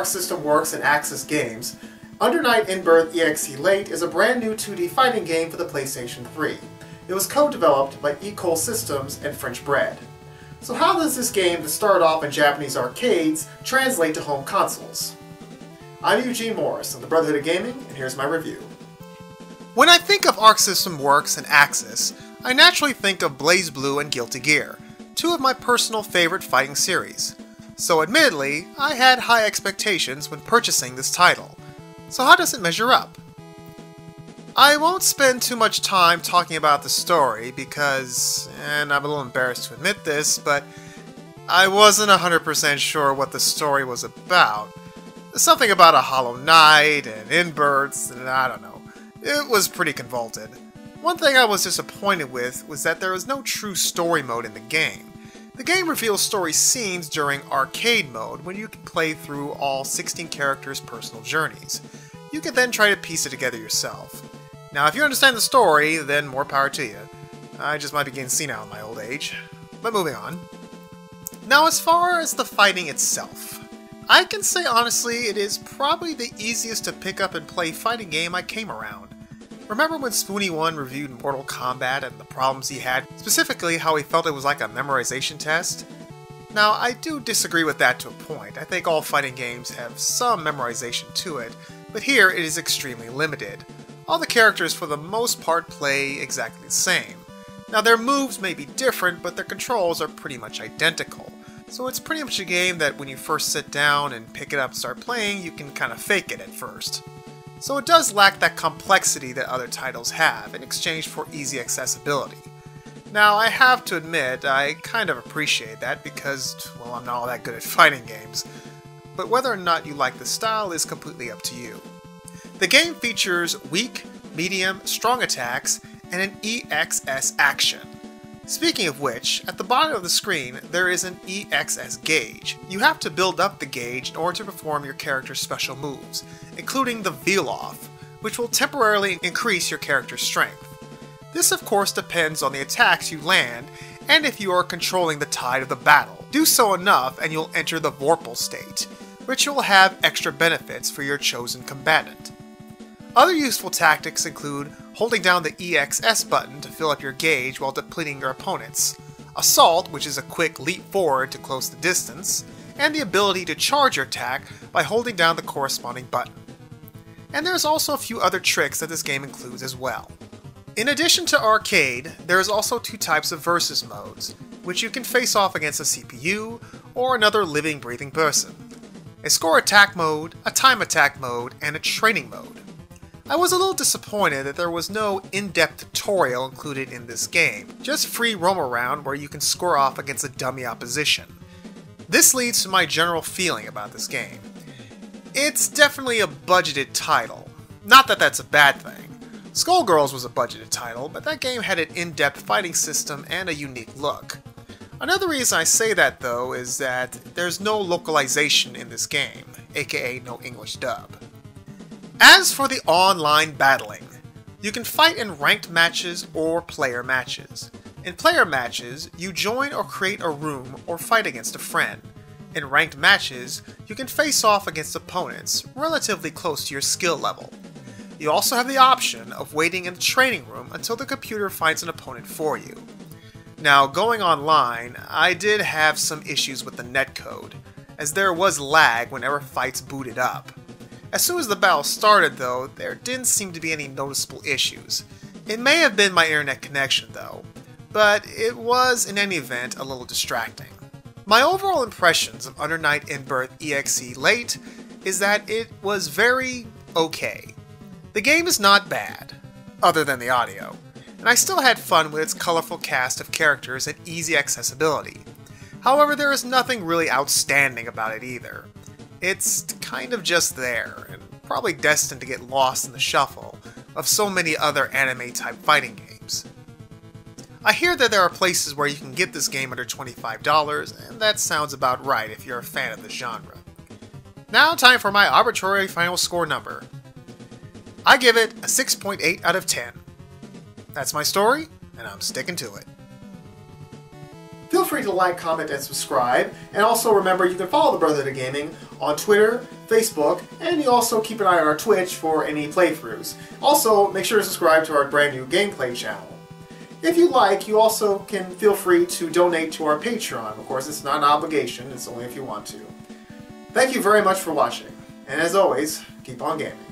Arc System Works and Aksys games, Under Night In-Birth EXE Late is a brand new 2D fighting game for the PlayStation 3. It was co-developed by Ecole Systems and French Bread. So how does this game that started off in Japanese arcades translate to home consoles? I'm Eugene Morris of the Brotherhood of Gaming, and here's my review. When I think of Arc System Works and Aksys, I naturally think of BlazBlue and Guilty Gear, two of my personal favorite fighting series. So admittedly, I had high expectations when purchasing this title. So how does it measure up? I won't spend too much time talking about the story because, and I'm a little embarrassed to admit this, but I wasn't 100% sure what the story was about. Something about a Hollow Knight and in-births, and I don't know. It was pretty convoluted. One thing I was disappointed with was that there was no true story mode in the game. The game reveals story scenes during arcade mode when you can play through all 16 characters' personal journeys. You can then try to piece it together yourself. Now if you understand the story, then more power to you. I just might be getting senile in my old age. But moving on. Now as far as the fighting itself, I can say honestly it is probably the easiest to pick up and play fighting game I came around. Remember when Spoony1 reviewed Mortal Kombat and the problems he had, specifically how he felt it was like a memorization test? Now, I do disagree with that to a point. I think all fighting games have some memorization to it, but here it is extremely limited. All the characters for the most part play exactly the same. Now their moves may be different, but their controls are pretty much identical. So it's pretty much a game that when you first sit down and pick it up and start playing, you can kind of fake it at first. So it does lack that complexity that other titles have in exchange for easy accessibility. Now I have to admit, I kind of appreciate that because, well, I'm not all that good at fighting games. But whether or not you like the style is completely up to you. The game features weak, medium, strong attacks, and an EXS action. Speaking of which, at the bottom of the screen there is an EXS gauge. You have to build up the gauge in order to perform your character's special moves, including the Veil-Off, which will temporarily increase your character's strength. This of course depends on the attacks you land and if you are controlling the tide of the battle. Do so enough and you'll enter the Vorpal state, which will have extra benefits for your chosen combatant. Other useful tactics include holding down the EXS button to fill up your gauge while depleting your opponents, Assault, which is a quick leap forward to close the distance, and the ability to charge your attack by holding down the corresponding button. And there's also a few other tricks that this game includes as well. In addition to arcade, there is also two types of versus modes, which you can face off against a CPU or another living, breathing person. A score attack mode, a time attack mode, and a training mode. I was a little disappointed that there was no in-depth tutorial included in this game, just free roam around where you can score off against a dummy opposition. This leads to my general feeling about this game. It's definitely a budgeted title. Not that that's a bad thing. Skullgirls was a budgeted title, but that game had an in-depth fighting system and a unique look. Another reason I say that though is that there's no localization in this game, aka no English dub. As for the online battling, you can fight in ranked matches or player matches. In player matches, you join or create a room or fight against a friend. In ranked matches, you can face off against opponents relatively close to your skill level. You also have the option of waiting in the training room until the computer finds an opponent for you. Now, going online, I did have some issues with the netcode, as there was lag whenever fights booted up. As soon as the battle started though, there didn't seem to be any noticeable issues. It may have been my internet connection though, but it was in any event a little distracting. My overall impressions of Under Night In-Birth EXE Late is that it was very okay. The game is not bad, other than the audio, and I still had fun with its colorful cast of characters and easy accessibility. However, there is nothing really outstanding about it either. It's kind of just there, and probably destined to get lost in the shuffle of so many other anime-type fighting games. I hear that there are places where you can get this game under $25, and that sounds about right if you're a fan of the genre. Now time for my arbitrary final score number. I give it a 6.8 out of 10. That's my story, and I'm sticking to it. Feel free to like, comment, and subscribe. And also remember, you can follow the Brotherhood of Gaming on Twitter, Facebook, and you also keep an eye on our Twitch for any playthroughs. Also, make sure to subscribe to our brand new gameplay channel. If you like, you also can feel free to donate to our Patreon. Of course, it's not an obligation, it's only if you want to. Thank you very much for watching, and as always, keep on gaming.